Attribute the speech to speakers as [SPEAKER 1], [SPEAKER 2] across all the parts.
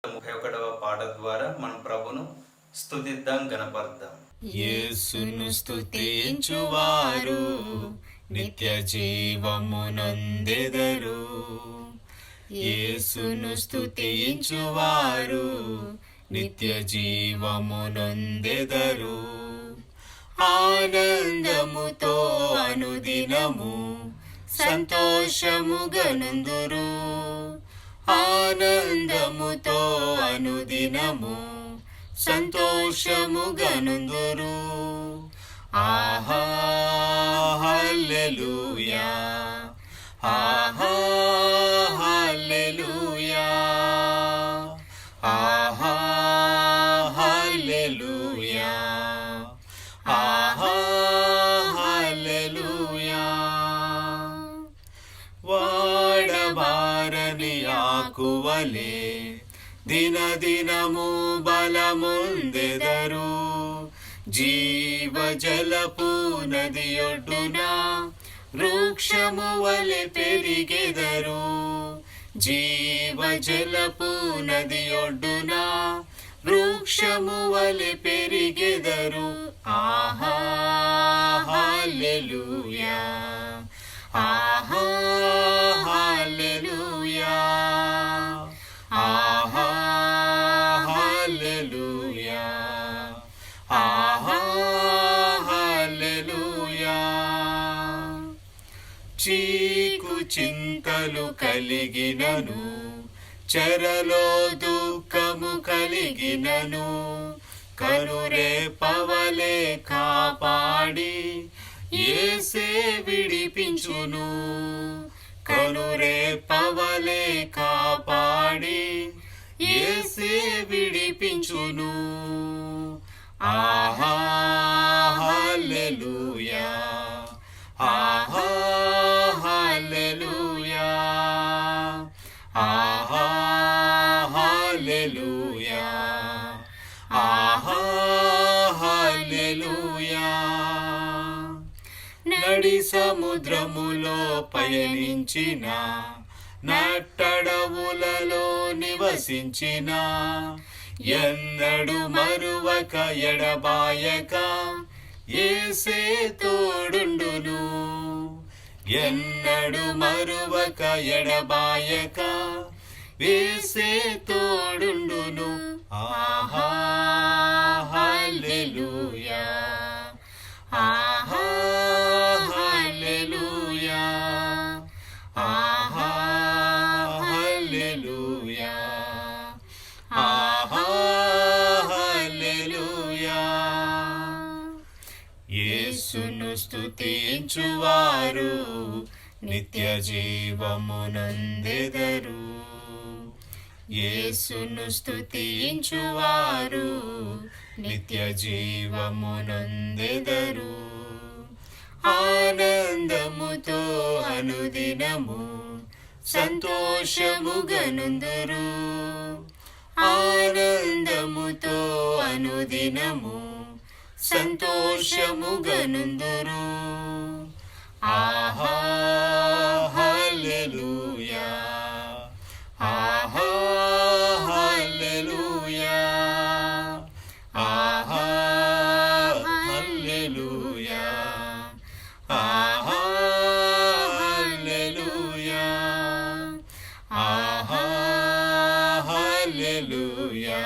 [SPEAKER 1] 31వ పాట ద్వారా మనం ప్రభును స్తుతిద్దాం, గణపర్దాం.
[SPEAKER 2] యేసును స్తుతించువారు నిత్య జీవమునొందెదరు. యేసును స్తుతించువారు నిత్య జీవమునొందెదరు. ఆనందముతో అనుదినము సంతోషముగనుందురు. ఆనందముతో అనుదినము సంతోషముగనుందురు. ఆహా హల్లెలూయా, ఆహా హల్లెలూయా, ఆహా హల్లెలూయా, ఆహా హల్లెలూయా. వాడబారని ఆకువలే దినదినము బలముందెదరు. జీవజలపు నదియొడ్డున వృక్షము వలె పెరిగెదరు. జీవజలపు నదియొడ్డున వృక్షము వలె పెరిగెదరు. ఆహా హల్లెలూయా, ఆహా హల్లెలూయా, ఆహా హల్లెలూయా, ఆహా హల్లెలూయా. చీకు చింతలు కలిగినను, చెరలో దుఃఖము కలిగినను, కనురెప్పవలె కాపాడి యేసే విడిపించును. కనురెప్పవలె కాపాడి యేసే విడిపించును. ఆహా హల్లెలూయా, ఆహా హల్లెలూయా, ఆహా హల్లెలూయా, ఆహా హల్లెలూయా. నడి సముద్రములో పయనించిన, నట్టడవులలో నివసించిన, ఎన్నడు మరువక ఎడబాయక యేసే తోడుండును. ఎన్నడు మరువక ఎడబాయక యేసే తోడుండును. ఆహా హల్లెలూయా, ఆహా హల్లెలూయా, ఆహా హల్లెలూయా, ఆహా హల్లెలూయా. యేసును స్తుతించువారు నిత్య జీవమునొందెదరు. యేసును స్తుతించువారు నిత్య జీవమునొందెదరు. ఆనందముతో అనుదినము సంతోషముగనుందురు. ఆనందముతో అనుదినము సంతోషముగనుందురు. ఆహా హల్లెలూయా, ఆహా హల్లెలూయా, ఆహా హల్లెలూయా, ఆహా హల్లెలూయా, ఆహా హల్లెలూయా,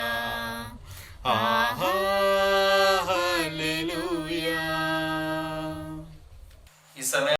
[SPEAKER 2] ఆహా హల్లెలూయా.
[SPEAKER 1] ఈ సమయం